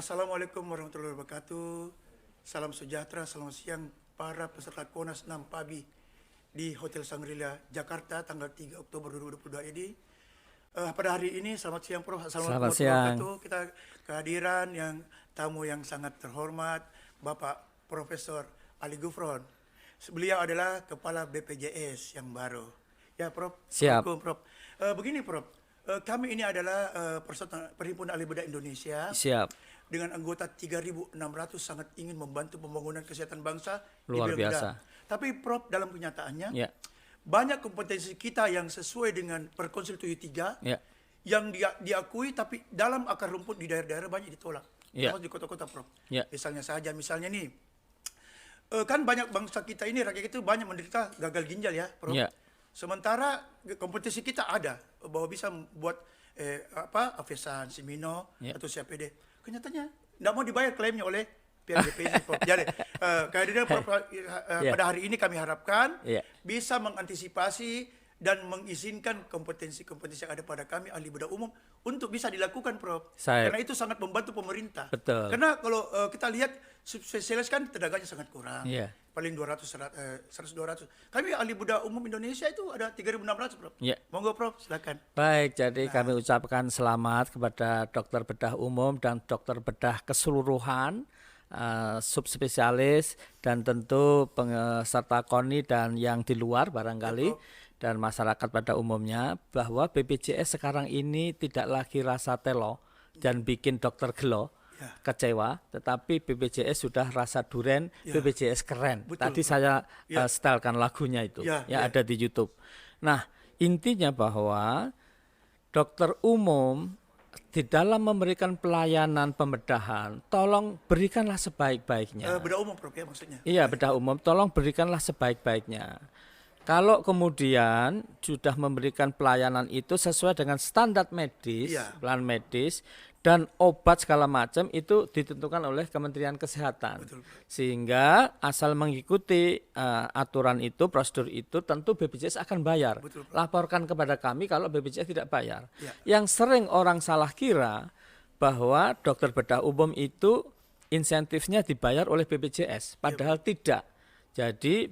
Assalamualaikum warahmatullahi wabarakatuh. Salam sejahtera, selamat siang para peserta KONAS 6 PABI di Hotel Shangri-La, Jakarta, tanggal 3 Oktober 2022 ini. Pada hari ini, selamat siang Prof. Selamat siang. Kita kehadiran yang tamu yang sangat terhormat, Bapak Profesor Ali Gufron. Beliau adalah Kepala BPJS yang baru. Ya Prof. Siap. Prof. Begini Prof. Kami ini adalah Perhimpunan Ahli Bedah Indonesia. Siap. Dengan anggota 3.600 sangat ingin membantu pembangunan kesehatan bangsa. Luar biasa. Tapi Prof, dalam kenyataannya Ya. banyak kompetensi kita yang sesuai dengan Perkonsil 73 Ya. yang diakui, tapi dalam akar rumput di daerah-daerah banyak ditolak. Ya. Termasuk di kota-kota Prof. Ya. Misalnya nih, kan banyak bangsa kita ini, rakyat itu banyak menderita gagal ginjal ya Prof. Ya. Sementara kompetensi kita ada bahwa bisa membuat Afesan, Simino, Ya. atau CAPD. Kenyataannya tidak mau dibayar klaimnya oleh pihak BPJS Prof. Jadi kehadiran Prof pada hari ini kami harapkan bisa mengantisipasi dan mengizinkan kompetensi-kompetensi yang ada pada kami ahli bedah umum untuk bisa dilakukan Prof. Karena itu sangat membantu pemerintah. Betul. Karena kalau kita lihat subspesialis kan tenaganya sangat kurang. Ya. Paling 100-200. Kami ahli bedah umum Indonesia itu ada 3.600 Prof. Ya. Monggo Prof, silakan. Baik, jadi kami ucapkan selamat kepada dokter bedah umum dan dokter bedah keseluruhan, subspesialis, dan tentu peserta KONI dan yang di luar barangkali, dan masyarakat pada umumnya, bahwa BPJS sekarang ini tidak lagi rasa telo dan bikin dokter gelo, kecewa, tetapi BPJS sudah rasa duren, BPJS keren. Tadi saya setelkan lagunya itu, ada di YouTube. Nah, intinya bahwa dokter umum di dalam memberikan pelayanan pembedahan, tolong berikanlah sebaik-baiknya. Bedah umum Prof ya maksudnya? Iya, bedah umum, tolong berikanlah sebaik-baiknya. Kalau kemudian sudah memberikan pelayanan itu sesuai dengan standar medis, plan medis, dan obat segala macam itu ditentukan oleh Kementerian Kesehatan. Betul. Sehingga asal mengikuti aturan itu, prosedur itu, tentu BPJS akan bayar. Betul, Laporkan kepada kami kalau BPJS tidak bayar. Ya. Yang sering orang salah kira bahwa dokter bedah umum itu insentifnya dibayar oleh BPJS, padahal tidak. Jadi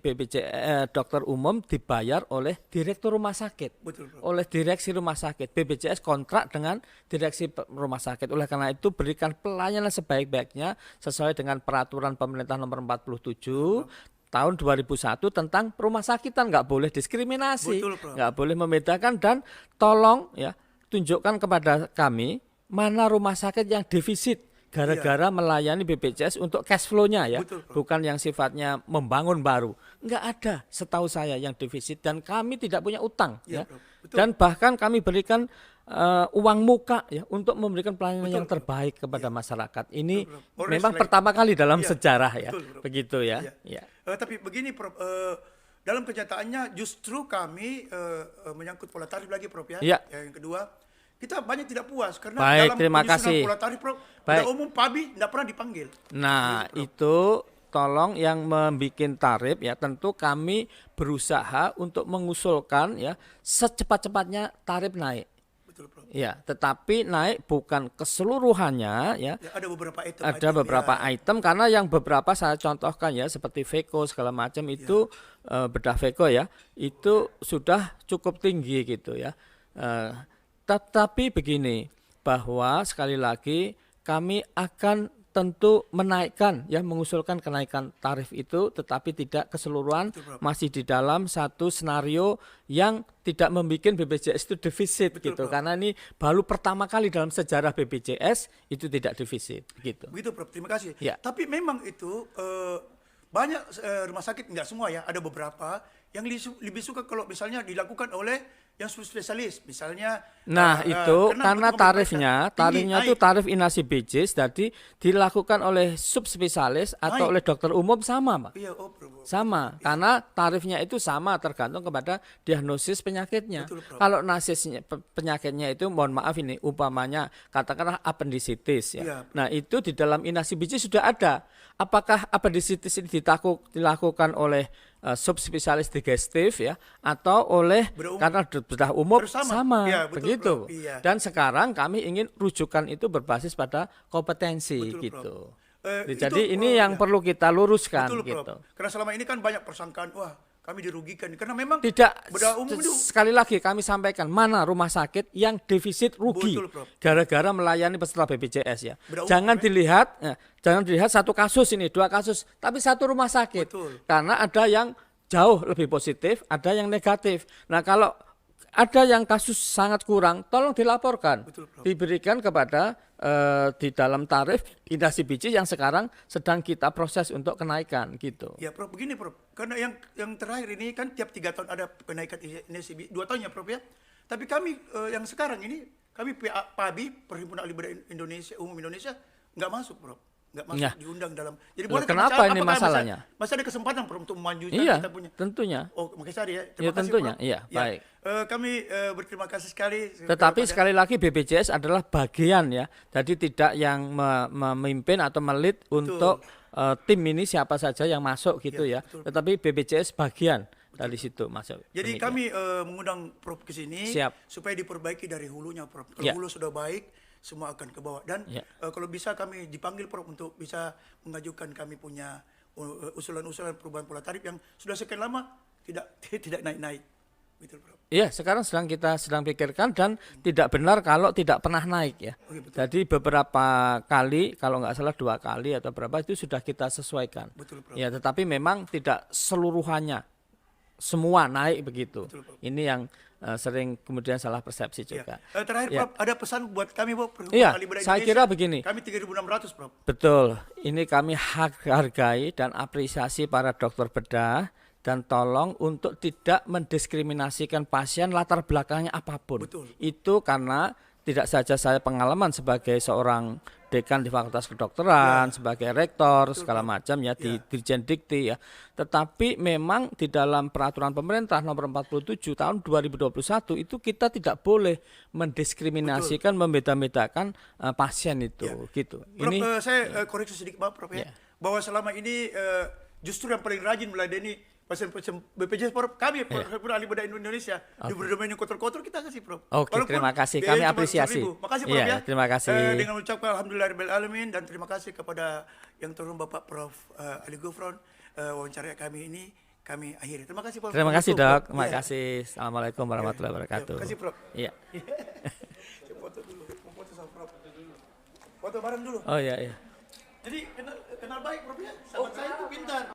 dokter umum dibayar oleh direktur rumah sakit, oleh direksi rumah sakit. BPJS kontrak dengan direksi rumah sakit. Oleh karena itu berikan pelayanan sebaik-baiknya sesuai dengan peraturan pemerintah nomor 47 tahun 2001 tentang rumah sakitan. Nggak boleh diskriminasi, nggak boleh membedakan, dan tolong ya tunjukkan kepada kami mana rumah sakit yang defisit gara-gara melayani BPJS untuk cash flow-nya ya, bukan yang sifatnya membangun baru. Enggak ada setahu saya yang defisit, dan kami tidak punya utang ya. Dan bahkan kami berikan uang muka ya untuk memberikan pelayanan yang terbaik kepada masyarakat. Ini memang pertama kali dalam sejarah ya. Begitu ya. Tapi begini Prof, dalam kenyataannya justru kami menyangkut pola tarif lagi Prof ya. Yang kedua, kita banyak tidak puas karena dalam penyusunan pola tarif Prof, bedah umum PABI tidak pernah dipanggil. Nah, itu tolong yang membuat tarif ya, tentu kami berusaha untuk mengusulkan ya secepat-cepatnya tarif naik. Betul Prof. Ya, tetapi naik bukan keseluruhannya ya. Ada beberapa item. Item karena yang beberapa saya contohkan ya seperti Veko segala macam itu bedah Veko ya, itu sudah cukup tinggi gitu ya. Tetapi begini, bahwa sekali lagi kami akan tentu menaikkan ya, mengusulkan kenaikan tarif itu, tetapi tidak keseluruhan, masih di dalam satu skenario yang tidak membuat BPJS itu defisit gitu. Karena ini baru pertama kali dalam sejarah BPJS itu tidak defisit gitu. Begitu Prof, terima kasih. Ya. Tapi memang itu banyak rumah sakit, enggak semua ya, ada beberapa yang lebih suka kalau misalnya dilakukan oleh yang subspesialis, misalnya. Nah itu karena tarifnya itu tarif inasi BPJS, jadi dilakukan oleh subspesialis atau oleh dokter umum sama Pak. Iya, sama, karena tarifnya itu sama tergantung kepada diagnosis penyakitnya. Kalau penyakitnya itu, mohon maaf ini, umpamanya katakanlah appendicitis ya. Nah itu di dalam inasi BPJS sudah ada. Apakah appendicitis ini dilakukan oleh subspesialis digestif ya, atau oleh karena bedah umum sama ya, betul, begitu. Prof. Iya. Dan sekarang kami ingin rujukan itu berbasis pada kompetensi, betul, gitu. Itu, Jadi ini yang perlu kita luruskan, betul, gitu. Prof. Karena selama ini kan banyak persangkaan, wah kami dirugikan. Karena memang Tidak, bedah umum itu sekali lagi kami sampaikan, mana rumah sakit yang defisit rugi Betul, Prof. gara-gara melayani peserta BPJS ya. Bedah umum, Jangan dilihat, jangan dilihat satu kasus ini, 2 kasus, tapi satu rumah sakit. Betul. Karena ada yang jauh lebih positif, ada yang negatif. Nah, kalau ada yang kasus sangat kurang, tolong dilaporkan, Betul, Prof. diberikan kepada di dalam tarif Indah CBC yang sekarang sedang kita proses untuk kenaikan, gitu. Ya Prof, begini Prof, karena yang terakhir ini kan tiap 3 tahun ada kenaikan NSIB, 2 tahun ya Prof ya. Tapi kami yang sekarang ini, kami PABI, Perhimpunan Ahli Bedah Indonesia, Umum Indonesia, nggak masuk Prof. Nggak masuk Ya. diundang dalam. Jadi Loh, kenapa ini masalahnya? Masih ada kesempatan Prof untuk memajukan Iya, kita punya. tentunya. Oh, makasih Sari ya. Ya, Terima kasih tentunya. Prof. Iya, baik. Kami berterima kasih sekali. Tetapi sekali lagi BPJS adalah bagian ya, jadi tidak yang memimpin atau melit untuk tim ini siapa saja yang masuk gitu ya. Betul. Tetapi BPJS bagian dari situ masuk. Jadi Demikian. kami mengundang Prof ke sini supaya diperbaiki dari hulunya Prof. Kalau hulu sudah baik, semua akan ke bawah. Dan kalau bisa kami dipanggil Prof untuk bisa mengajukan kami punya usulan-usulan perubahan pola tarif yang sudah sekian lama tidak naik-naik. Betul, Prof. Iya, sekarang kita sedang pikirkan dan tidak benar kalau tidak pernah naik ya. Jadi beberapa kali, kalau nggak salah 2 kali atau berapa itu sudah kita sesuaikan. Betul, Prof. Ya, tetapi memang tidak seluruhannya semua naik begitu. Betul, Prof. Ini yang sering kemudian salah persepsi juga. Terakhir Prof, ada pesan buat kami Prof. Iya, Ahli Bedah saya Indonesia. kira begini. Kami 3.600 Prof. Betul, ini kami hargai dan apresiasi para dokter bedah dan tolong untuk tidak mendiskriminasikan pasien latar belakangnya apapun. Betul. Itu karena tidak saja saya pengalaman sebagai seorang dekan di Fakultas Kedokteran, sebagai rektor, segala macam ya, di Dirjen Dikti ya. Tetapi memang di dalam peraturan pemerintah nomor 47 tahun 2021 itu kita tidak boleh mendiskriminasikan, membeda-bedakan pasien itu, gitu. Prof, Ini saya koreksi sedikit Prof ya. Bahwa selama ini justru yang paling rajin meladeni pasien-pasien BPJS Prof, kami Perhimpunan Ahli Bedah Indonesia di berdomain yang kotor-kotor kita kasih Prof. Oke, Walaupun terima kasih. biayanya Kami cuma apresiasi. 100.000. Makasih Prof ya. Terima kasih. Dengan ucapkan alhamdulillah alamin dan terima kasih kepada yang turun Bapak Prof Ali Gufron, wawancara kami ini kami akhiri. Terima kasih Prof. Terima kasih Dok. Terima kasih. Assalamualaikum warahmatullahi wabarakatuh. Terima kasih Prof. Iya. Foto dulu, foto sama Prof. Foto bareng dulu. Oh iya iya. Jadi kenal baik Prof ya. Sahabat saya itu pintar.